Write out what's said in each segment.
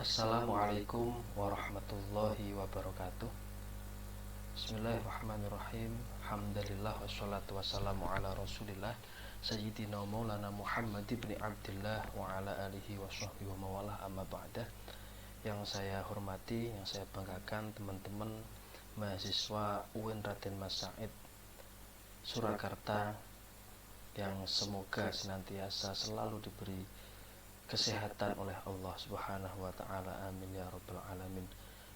Assalamualaikum warahmatullahi wabarakatuh. Bismillahirrahmanirrahim. Alhamdulillah wassalatu wassalamu ala Rasulillah Sayyidina Maulana Muhammad ibn Abdillah wa ala alihi wa sahbihi wa mawalah, amma ba'dah. Yang saya hormati, yang saya banggakan teman-teman mahasiswa UIN Raden Mas Said Surakarta, yang semoga senantiasa selalu diberi kesehatan oleh Allah Subhanahu wa taala. Amin ya rabbal alamin.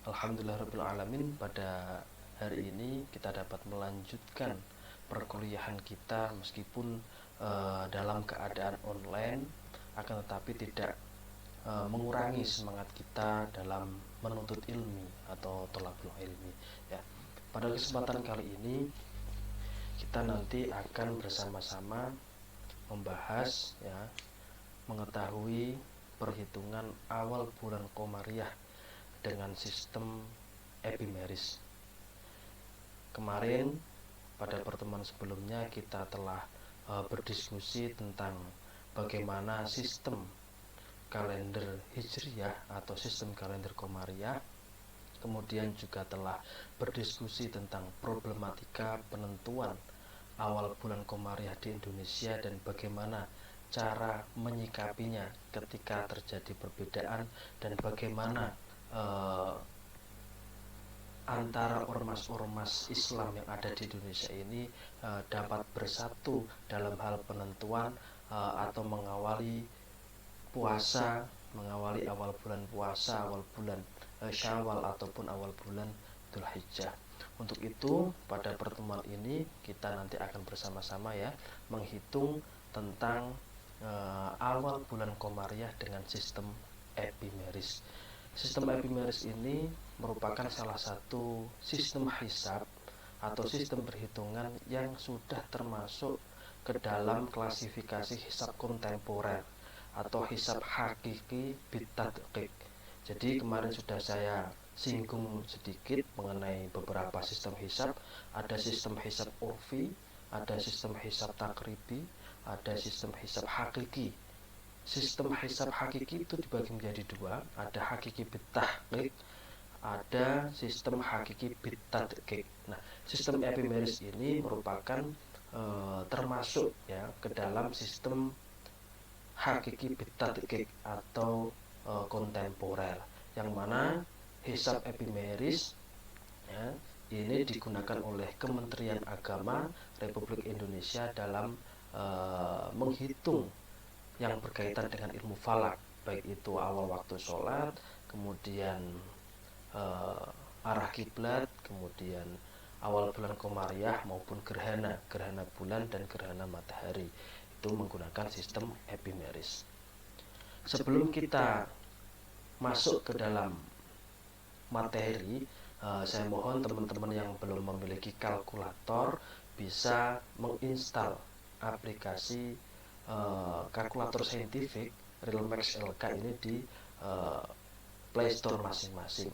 Alhamdulillah rabbil alamin, pada hari ini kita dapat melanjutkan perkuliahan kita meskipun dalam keadaan online, akan tetapi tidak mengurangi semangat kita dalam menuntut ilmi atau thalabul ilmi ya. Pada kesempatan kali ini kita nanti akan bersama-sama membahas ya, mengetahui perhitungan awal bulan Komariah dengan sistem epimeris. Kemarin pada pertemuan sebelumnya kita telah berdiskusi tentang bagaimana sistem kalender Hijriyah atau sistem kalender Komariah. Kemudian juga telah berdiskusi tentang problematika penentuan awal bulan Komariah di Indonesia dan bagaimana cara menyikapinya ketika terjadi perbedaan, dan bagaimana antara ormas-ormas Islam yang ada di Indonesia ini dapat bersatu dalam hal penentuan atau mengawali puasa, mengawali awal bulan puasa, awal bulan Syawal ataupun awal bulan Dzulhijjah. Untuk itu pada pertemuan ini kita nanti akan bersama-sama ya menghitung tentang awal bulan Komariah dengan sistem epimeris. Sistem epimeris ini merupakan salah satu sistem hisab atau sistem perhitungan yang sudah termasuk ke dalam klasifikasi hisab kontemporer atau hisab hakiki bitadqiq. Jadi kemarin sudah saya singgung sedikit mengenai beberapa sistem hisab. Ada sistem hisab urfi, ada sistem hisab takribi, ada sistem hisab hakiki. Sistem hisab hakiki itu dibagi menjadi dua, ada hakiki bitahqiq, ada sistem hakiki bitadqiq. Nah, sistem epimeris ini merupakan termasuk ya ke dalam sistem hakiki bitadqiq atau kontemporer, yang mana hisab epimeris ya, ini digunakan oleh Kementerian Agama Republik Indonesia dalam menghitung yang berkaitan dengan ilmu falak, baik itu awal waktu sholat, kemudian arah kiblat, kemudian awal bulan Komariah maupun gerhana bulan dan gerhana matahari. Itu menggunakan sistem epimeris. Sebelum kita masuk ke dalam materi, saya mohon teman-teman yang belum memiliki kalkulator bisa menginstal aplikasi kalkulator saintifik Realmax LK ini di Play Store masing-masing.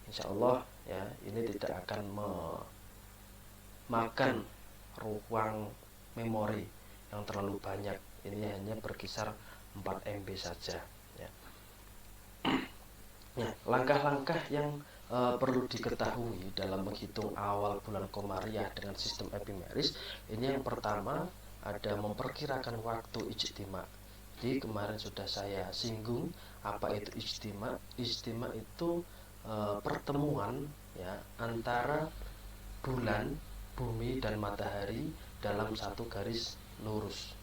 Insya Allah ya, ini tidak akan memakan ruang memori yang terlalu banyak. Ini hanya berkisar 4 MB saja ya. Nah, langkah-langkah yang perlu diketahui dalam menghitung awal bulan Komariah dengan sistem epimeris, ini yang pertama ada memperkirakan waktu ijtima. Jadi kemarin sudah saya singgung apa itu ijtima. Ijtima itu pertemuan ya antara bulan, bumi dan matahari dalam satu garis lurus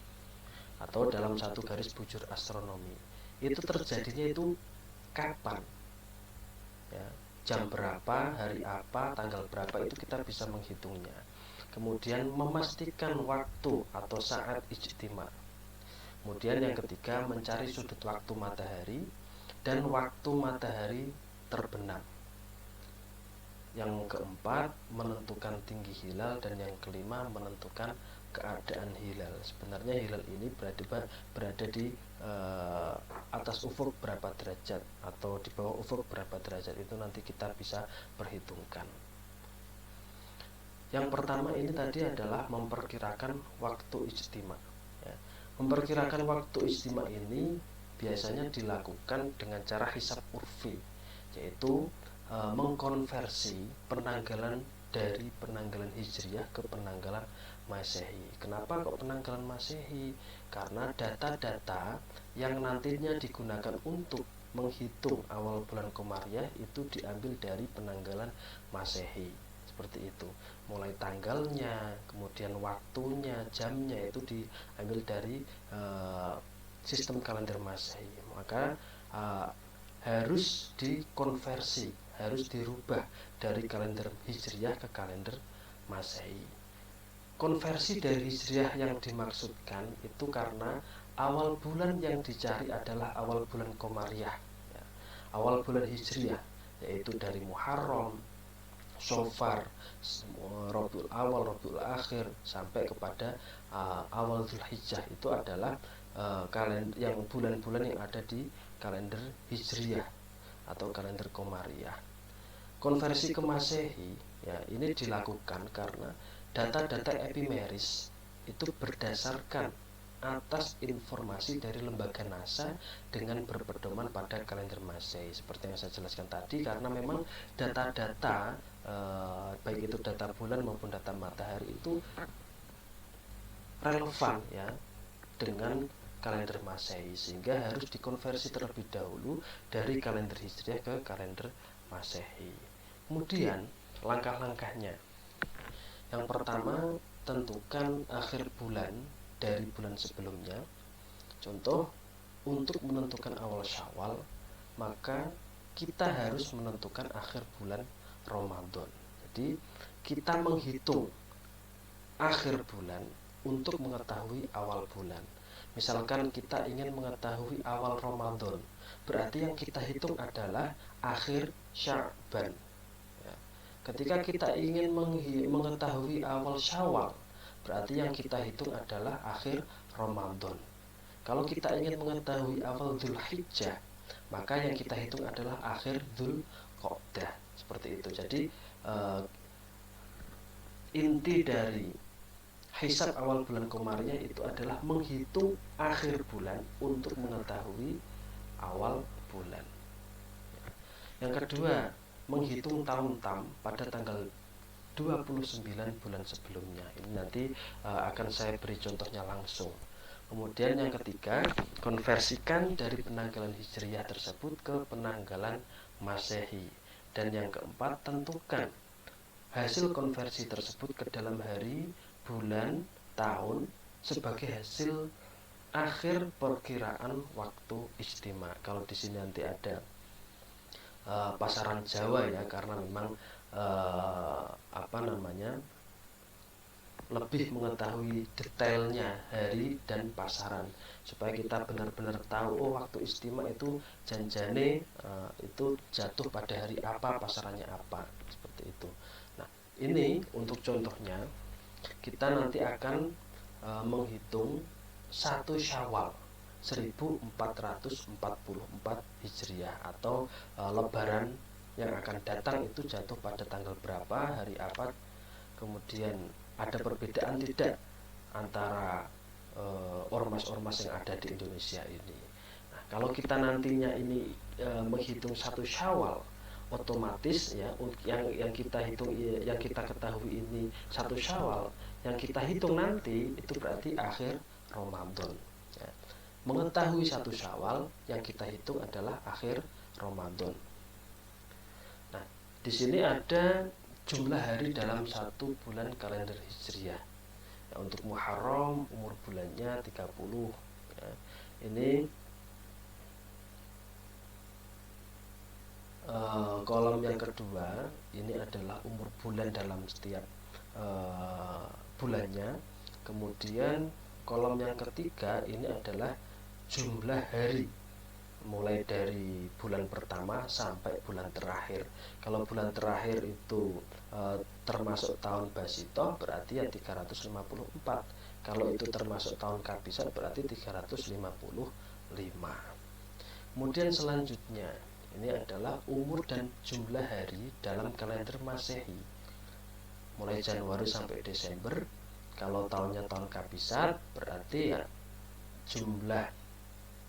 atau dalam satu garis bujur astronomi. Itu terjadinya itu kapan? Ya, jam berapa, hari apa, tanggal berapa, itu kita bisa menghitungnya. Kemudian memastikan waktu atau saat ijtima. Kemudian yang ketiga mencari sudut waktu matahari dan waktu matahari terbenam. Yang keempat menentukan tinggi hilal, dan yang kelima menentukan keadaan hilal. Sebenarnya hilal ini berada di atas ufuk berapa derajat atau di bawah ufuk berapa derajat, itu nanti kita bisa perhitungkan. Yang pertama ini tadi adalah memperkirakan waktu ijtima ya. Memperkirakan waktu ijtima ini biasanya dilakukan dengan cara hisab urfi, yaitu mengkonversi penanggalan dari penanggalan Hijriah ke penanggalan Masehi. Kenapa kok penanggalan Masehi? Karena data-data yang nantinya digunakan untuk menghitung awal bulan Komariah itu diambil dari penanggalan Masehi. Seperti itu. Mulai tanggalnya, kemudian waktunya, jamnya itu diambil dari sistem kalender Masehi. Maka harus dikonversi, harus dirubah dari kalender Hijriah ke kalender Masehi. Konversi dari Hijriah yang dimaksudkan itu karena awal bulan yang dicari adalah awal bulan Komariah, ya. Awal bulan Hijriah yaitu dari Muharram, Sofar, Rabiul Awal, Rabiul Akhir sampai kepada awal Dzulhijjah itu adalah kalender yang bulan-bulan yang ada di kalender Hijriah atau kalender Komariah. Konversi ke Masehi ya ini dilakukan karena data-data epimeris itu berdasarkan atas informasi dari lembaga NASA dengan berpedoman pada kalender Masehi seperti yang saya jelaskan tadi, karena memang data-data baik itu data bulan maupun data matahari itu relevan ya dengan kalender Masehi, sehingga harus dikonversi terlebih dahulu dari kalender Hijriah ke kalender Masehi. Kemudian langkah-langkahnya, yang pertama tentukan akhir bulan dari bulan sebelumnya. Contoh, untuk menentukan awal Syawal maka kita harus menentukan akhir bulan Ramadan. Jadi kita menghitung akhir bulan untuk mengetahui awal bulan. Misalkan kita ingin mengetahui awal Ramadan, berarti yang kita hitung adalah akhir Sya'ban. Ya. Ketika kita ingin mengetahui awal Syawal, berarti yang kita hitung adalah akhir Ramadan. Kalau kita ingin mengetahui awal Dzulhijjah, maka yang kita hitung adalah akhir Dzulqa'dah. Seperti itu. Jadi inti dari hisab awal bulan Komariah itu adalah menghitung akhir bulan untuk mengetahui awal bulan. Yang kedua, menghitung tahun tam pada tanggal 29 bulan sebelumnya. Ini nanti akan saya beri contohnya langsung. Kemudian yang ketiga, konversikan dari penanggalan Hijriah tersebut ke penanggalan Masehi. Dan yang keempat, tentukan hasil konversi tersebut ke dalam hari, bulan, tahun sebagai hasil akhir perkiraan waktu istimewa. Kalau di sini nanti ada pasaran Jawa ya, karena memang lebih mengetahui detailnya hari dan pasaran supaya kita benar-benar tahu waktu istimewa itu janjane itu jatuh pada hari apa, pasarannya apa, seperti itu. Nah, ini untuk contohnya kita nanti akan menghitung 1 Syawal 1444 Hijriah atau Lebaran yang akan datang itu jatuh pada tanggal berapa, hari apa, kemudian ada perbedaan tidak antara ormas-ormas yang ada di Indonesia ini. Nah, kalau kita nantinya ini menghitung 1 Syawal, otomatis ya yang kita hitung, yang kita ketahui ini 1 Syawal, yang kita hitung nanti itu berarti akhir Ramadan. Ya. Mengetahui 1 Syawal yang kita hitung adalah akhir Ramadan. Nah, di sini ada jumlah hari dalam 1 bulan kalender Hijriah. Ya, untuk Muharram umur bulannya 30. Ya. Ini kolom yang kedua ini adalah umur bulan dalam setiap bulannya. Kemudian kolom yang ketiga ini adalah jumlah hari mulai dari bulan pertama sampai bulan terakhir. Kalau bulan terakhir itu termasuk tahun Basito berarti ya 354. Kalau itu termasuk tahun Kabisat berarti 355. Kemudian selanjutnya ini adalah umur dan jumlah hari dalam kalender Masehi mulai Januari sampai Desember. Kalau tahunnya tahun Kabisat berarti ya jumlah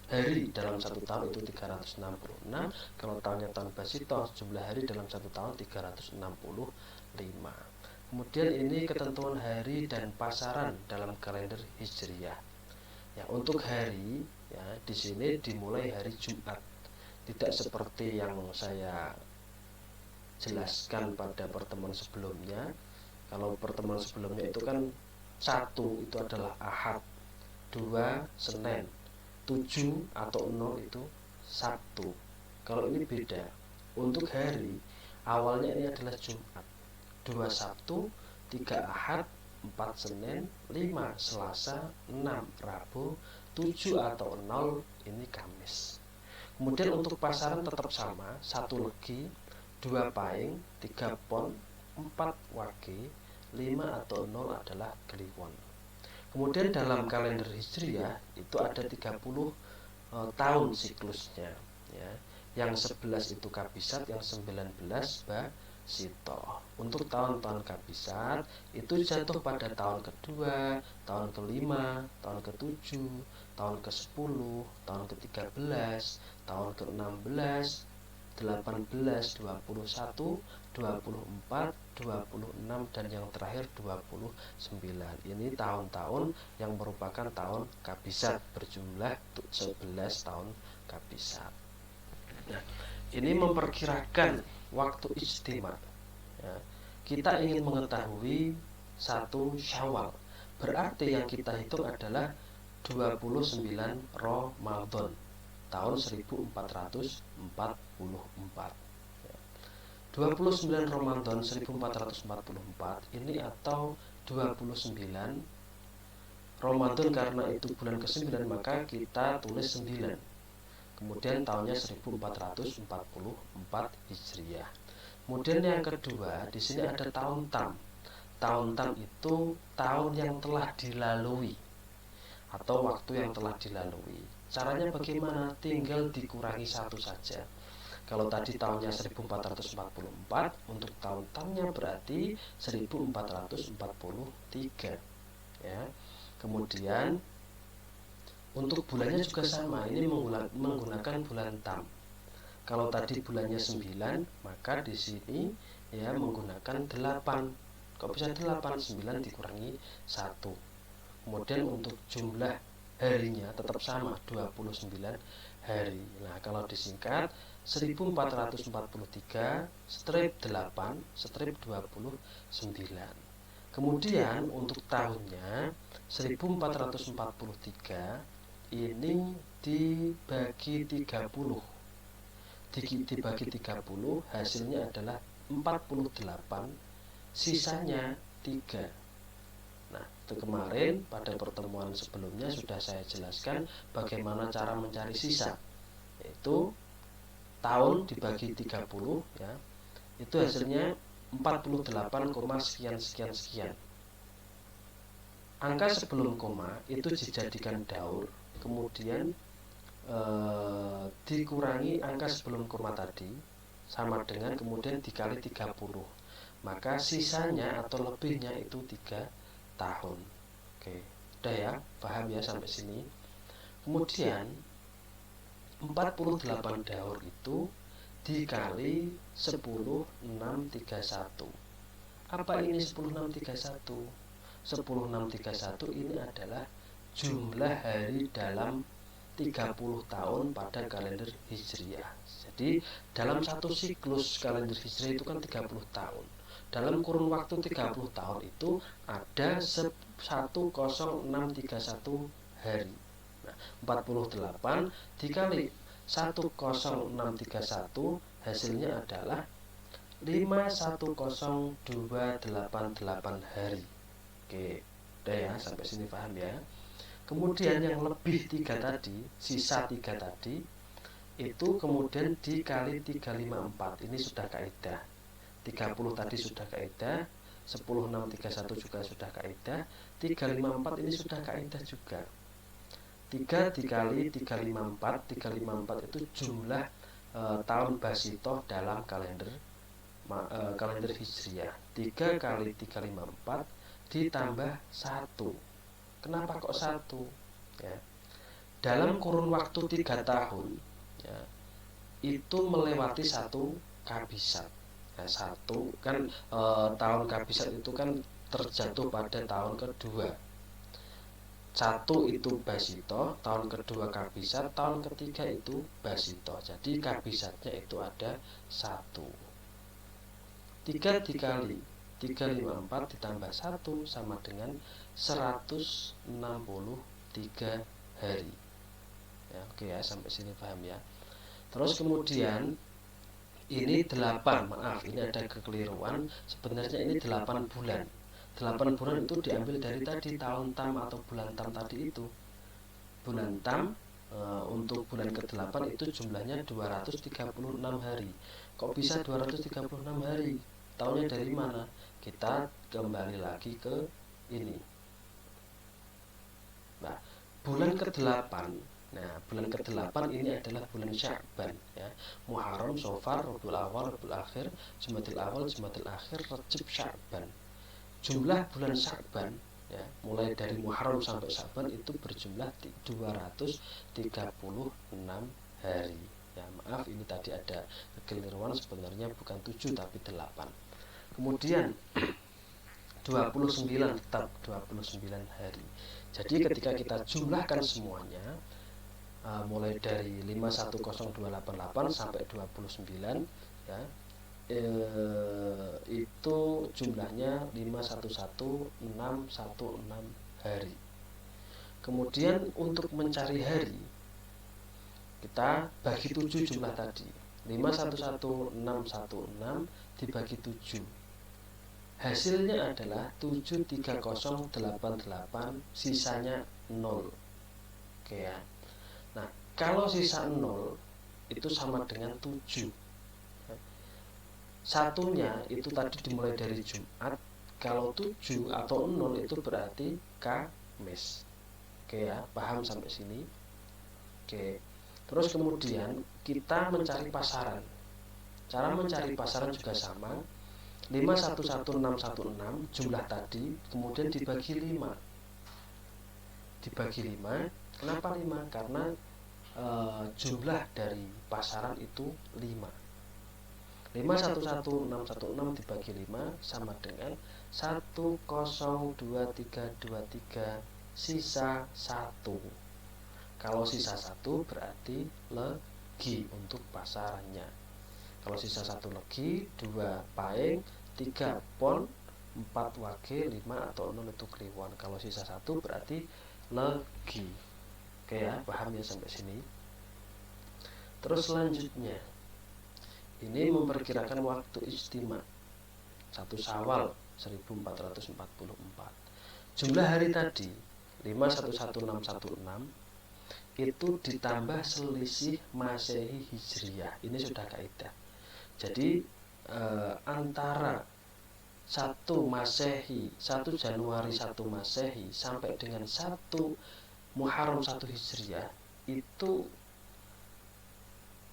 hari dalam satu tahun itu 366. Kalau tahunnya tahun Basito, jumlah hari dalam satu tahun 365. Kemudian ini ketentuan hari dan pasaran dalam kalender Hijriyah. Ya, untuk hari ya di sini dimulai hari Jumat. Tidak seperti yang saya jelaskan pada pertemuan sebelumnya. Kalau pertemuan sebelumnya itu kan satu itu adalah Ahad, dua Senin, 7 atau 0 itu Sabtu. Kalau ini beda. Untuk hari awalnya ini adalah Jumat, 2 Sabtu, 3 Ahad, 4 Senin, 5 Selasa, 6 Rabu, 7 atau 0 ini Kamis. Kemudian untuk pasaran tetap sama, 1 Legi, 2 Paing, 3 Pon, 4 Wage, 5 atau 0 adalah Kliwon. Kemudian dalam kalender Hijriyah itu ada 30 tahun siklusnya ya. Yang 11 itu Kabisat, yang 19 Basito. Untuk tahun-tahun Kabisat itu jatuh pada tahun kedua, tahun kelima, tahun ketujuh, tahun ke-10, tahun ke-13, tahun ke-16, 18, 21, 24, 26 dan yang terakhir 29. Ini tahun-tahun yang merupakan tahun Kabisat berjumlah 11 tahun Kabisat. Nah, ini memperkirakan waktu ijtima. Ya, kita ingin mengetahui 1 Syawal. Berarti yang kita hitung adalah 29 Ramadan tahun 1444. 29 Ramadan 1444 ini atau 29 Ramadan karena itu bulan ke-9 maka kita tulis 9. Kemudian tahunnya 1444 Hijriah. Kemudian yang kedua, di sini ada tahun tam. Tahun tam itu tahun yang telah dilalui atau waktu yang telah dilalui. Caranya bagaimana? Tinggal dikurangi 1 saja. Kalau tadi tahunnya 1444, untuk tahun tamnya berarti 1443 ya. Kemudian untuk bulannya juga sama, ini menggunakan bulan tam. Kalau tadi bulannya 9, maka di sini ya menggunakan 8. Kok bisa 8? 9 dikurangi 1. Kemudian untuk jumlah harinya tetap sama, 29 hari. Nah, kalau disingkat 1443 strip 8 strip 29. Kemudian untuk tahunnya 1443 ini dibagi 30. Dibagi 30 hasilnya adalah 48, sisanya 3. Nah, itu kemarin pada pertemuan sebelumnya sudah saya jelaskan bagaimana cara mencari sisa. Yaitu tahun dibagi 30 ya. Itu hasilnya 48, sekian sekian sekian. Angka sebelum koma itu dijadikan daur, kemudian dikurangi angka sebelum koma tadi sama dengan kemudian dikali 30. Maka sisanya atau lebihnya itu 3 tahun. Oke, udah ya, paham ya sampai sini. Kemudian 48 daur itu dikali 10631. Apa ini 10631? 10631 ini adalah jumlah hari dalam 30 tahun pada kalender Hijriah. Jadi dalam satu siklus kalender Hijriah itu kan 30 tahun. Dalam kurun waktu 30 tahun itu ada 10631 hari. Nah, 48 dikali 10631 hasilnya adalah 510,288 hari. Oke, udah ya, sampai sini paham ya. Kemudian yang lebih 3 tadi, sisa 3 tadi itu kemudian dikali 354. Ini sudah kaidah. 30 tadi sudah kaidah, 10631 juga sudah kaidah, 354 ini sudah kaidah juga. 3 dikali 354, 354 itu jumlah tahun Basito dalam kalender Hijriah. 3 kali 354 ditambah 1. Kenapa kok 1? Ya. dalam kurun waktu 3 tahun ya, itu melewati satu kabisat. Nah, satu kan tahun kabisat itu kan terjatuh pada tahun kedua. Satu itu basito, tahun kedua kabisat, tahun ketiga itu basito. Jadi kabisatnya itu ada satu. 3 dikali 354 ditambah 1 sama dengan 163 hari. Ya, oke ya, sampai sini paham ya. Terus kemudian ini 8, maaf ini ada kekeliruan, sebenarnya ini 8 bulan. 8 bulan itu diambil dari tadi tahun tam atau bulan tam tadi itu. Bulan tam untuk bulan ke-8 itu jumlahnya 236 hari. Kok bisa 236 hari? Tahunnya dari mana? Kita kembali lagi ke ini. Nah, bulan ke-8. Nah, bulan ke-8 ini adalah bulan Sya'ban ya. Muharram, Shawwal, Rabiul Awal, Rabiul Akhir, Jumadil Awal, Jumadil Akhir, Rajab, Sya'ban. Jumlah bulan Sya'ban ya, mulai dari Muharram sampai Sya'ban itu berjumlah 236 hari. Ya, maaf ini tadi ada kekeliruan, sebenarnya bukan 7 tapi 8. Kemudian 29 tetap 29 hari. Jadi ketika kita jumlahkan semuanya mulai dari 510288 sampai 29 ya, itu jumlahnya 511616 hari. Kemudian untuk mencari hari kita bagi 7 jumlah tadi. 511616 dibagi 7. Hasilnya adalah 73088, sisanya 0. Oke ya. Nah, kalau sisa 0 itu sama dengan 7. Satunya itu tadi dimulai dari Jumat. Kalau 7 atau 0 itu berarti Kamis. Oke ya, paham sampai sini? Oke. Terus kemudian kita mencari pasaran. Cara mencari pasaran juga sama. 511616 jumlah tadi kemudian dibagi 5. Dibagi 5. Kenapa 5? Karena jumlah dari pasaran itu 5. 511616 dibagi 5 sama dengan 102323, sisa 1. Kalau sisa 1 berarti legi untuk pasarannya. Kalau sisa 1 legi, 2 paing, 3 pon, 4 wage, 5 atau 0 itu kliwon. Kalau sisa 1 berarti legi. Oke ya, paham ya sampai sini? Terus selanjutnya ini memperkirakan waktu istimewa 1 Syawal 1444. Jumlah hari tadi 511616 itu ditambah selisih Masehi Hijriyah. Ini sudah kaidah. Jadi antara 1 Masehi, 1 Januari 1 Masehi sampai dengan 1 Muharram 1 Hijriyah itu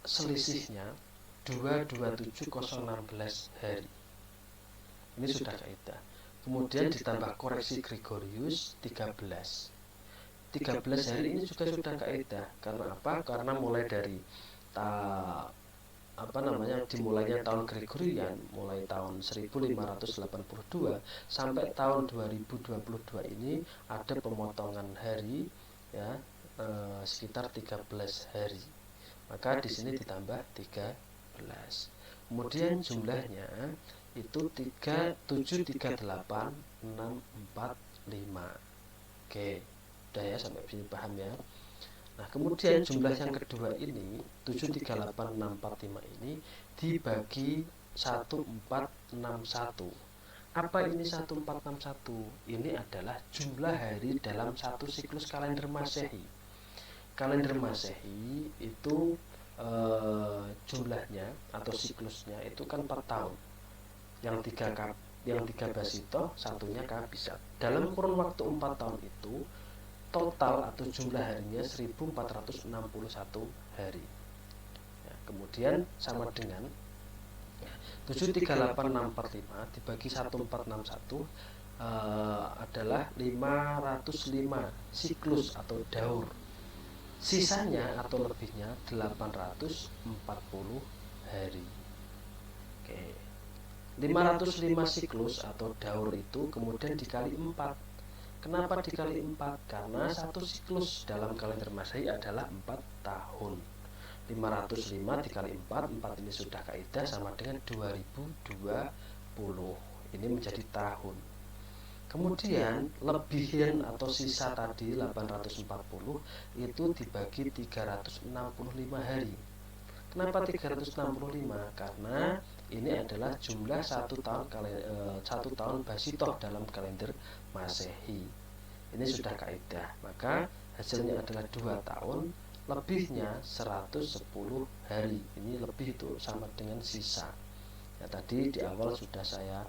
selisihnya 227016 hari. Ini sudah kaidah. Kemudian ditambah koreksi Gregorius 13 hari ini juga sudah kaidah. Karena apa? Karena mulai dari dimulainya tahun Gregorian, mulai tahun 1582 sampai tahun 2022 ini ada pemotongan hari ya, sekitar 13 hari. Maka di sini ditambah 13. Kemudian jumlahnya itu 73865. Oke, udah ya sampai sini paham ya. Nah, kemudian jumlah yang kedua ini 73865 ini dibagi 1461. Apa ini 1461? Ini adalah jumlah hari dalam satu siklus kalender Masehi. Kalender Masehi itu jumlahnya atau siklusnya itu kan 4 tahun. Yang 3 basito, satunya kabisat. Dalam kurun waktu 4 tahun itu total atau jumlah harinya 1461 hari. Ya, kemudian sama dengan 738645 dibagi 1461 adalah 505 siklus atau daur. Sisanya atau lebihnya 840 hari. Oke. 505 siklus atau daur itu kemudian dikali 4. Kenapa dikali 4? Karena satu siklus dalam kalender Masehi adalah 4 tahun. 505 dikali 4, 4 ini sudah kaidah sama dengan 2020. Ini menjadi tahun. Kemudian lebihan atau sisa tadi 840 itu dibagi 365 hari. Kenapa 365? Karena ini adalah jumlah satu tahun basitoh dalam kalender Masehi. Ini sudah kaidah. Maka hasilnya adalah 2 tahun, lebihnya 110 hari. Ini lebih itu sama dengan sisa. Ya, tadi di awal sudah saya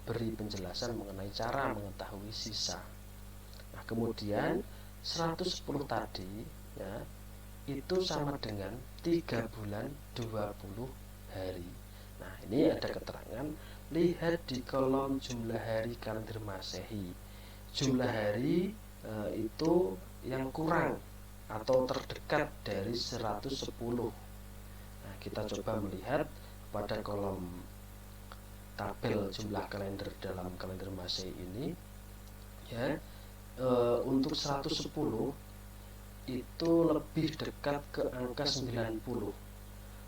beri penjelasan mengenai cara mengetahui sisa. Nah, kemudian 110 tadi ya itu sama dengan 3 bulan 20 hari. Nah, ini ada keterangan, lihat di kolom jumlah hari kalender Masehi. Jumlah hari itu yang kurang atau terdekat dari 110. Nah, kita coba melihat pada kolom tabel jumlah kalender dalam kalender Masehi ini ya. Untuk 110 itu lebih dekat ke angka 90.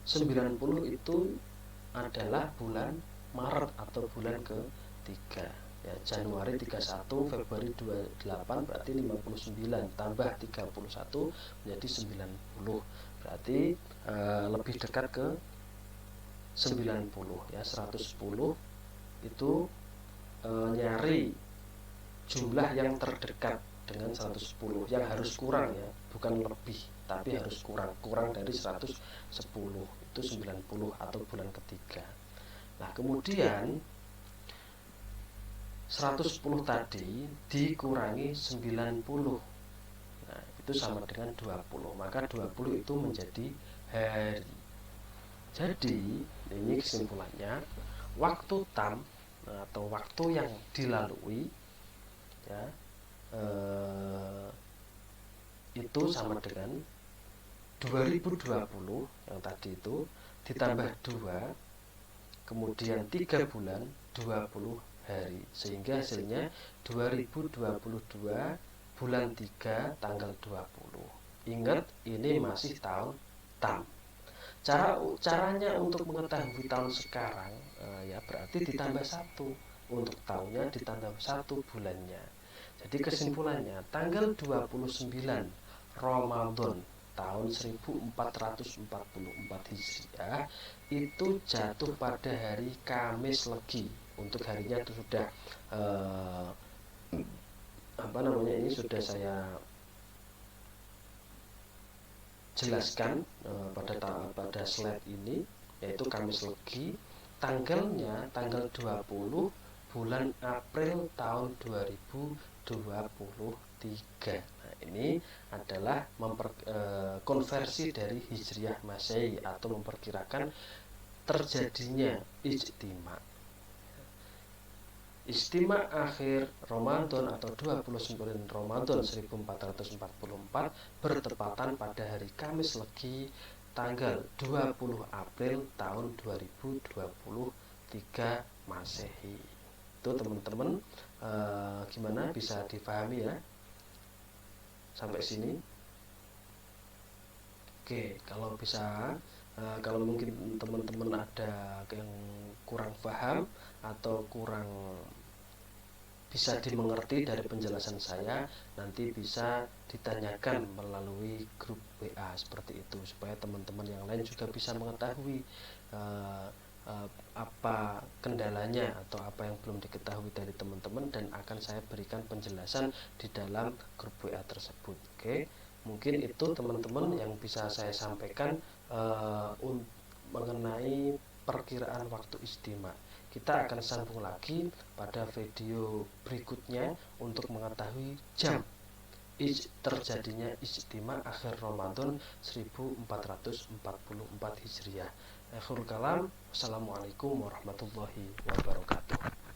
90 itu adalah bulan Maret atau bulan ke-3 ya. Januari 31, Februari 28, berarti 59 tambah 31 menjadi 90. Berarti lebih dekat ke 90 ya. 110 itu nyari jumlah yang terdekat dengan 110, yang harus kurang ya, bukan lebih tapi harus kurang dari 110 itu 90 atau bulan ketiga. Nah, kemudian 110 tadi dikurangi 90. Nah, itu sama dengan 20. Maka 20 itu menjadi hari. Jadi, ini kesimpulannya, waktu tam atau waktu yang dilalui ya itu sama dengan 2020 yang tadi itu ditambah 2, kemudian 3 bulan 20 hari, sehingga hasilnya 2022 bulan 3 tanggal 20. Ingat, ini masih tahun tam. Caranya untuk mengetahui tahun sekarang ya berarti ditambah 1, untuk tahunnya ditambah 1 bulannya. Jadi kesimpulannya, tanggal 29 Ramadan tahun 1444 Hijriah itu jatuh pada hari Kamis Legi. Untuk harinya itu sudah ini sudah saya jelaskan pada slide ini, yaitu Kamis Legi. Tanggalnya tanggal 20 bulan April tahun 2023. Nah, ini adalah konversi dari Hijriah Masehi atau memperkirakan terjadinya ijtima. Ijtima akhir Ramadan atau 29 Ramadan 1444 bertepatan pada hari Kamis Legi tanggal 20 April tahun 2023 Masehi. Itu teman-teman, gimana, bisa dipahami ya sampai sini? Oke, kalau bisa, kalau mungkin teman-teman ada yang kurang paham atau kurang bisa dimengerti dari penjelasan saya, nanti bisa ditanyakan melalui grup WA seperti itu, supaya teman-teman yang lain juga bisa mengetahui apa kendalanya atau apa yang belum diketahui dari teman-teman, dan akan saya berikan penjelasan di dalam grup WA tersebut. Oke, mungkin itu teman-teman yang bisa saya sampaikan mengenai perkiraan waktu ijtima. Kita akan sambung lagi pada video berikutnya untuk mengetahui jam terjadinya ijtima akhir Ramadan 1444 Hijriah. Akhirul kalam, wassalamualaikum warahmatullahi wabarakatuh.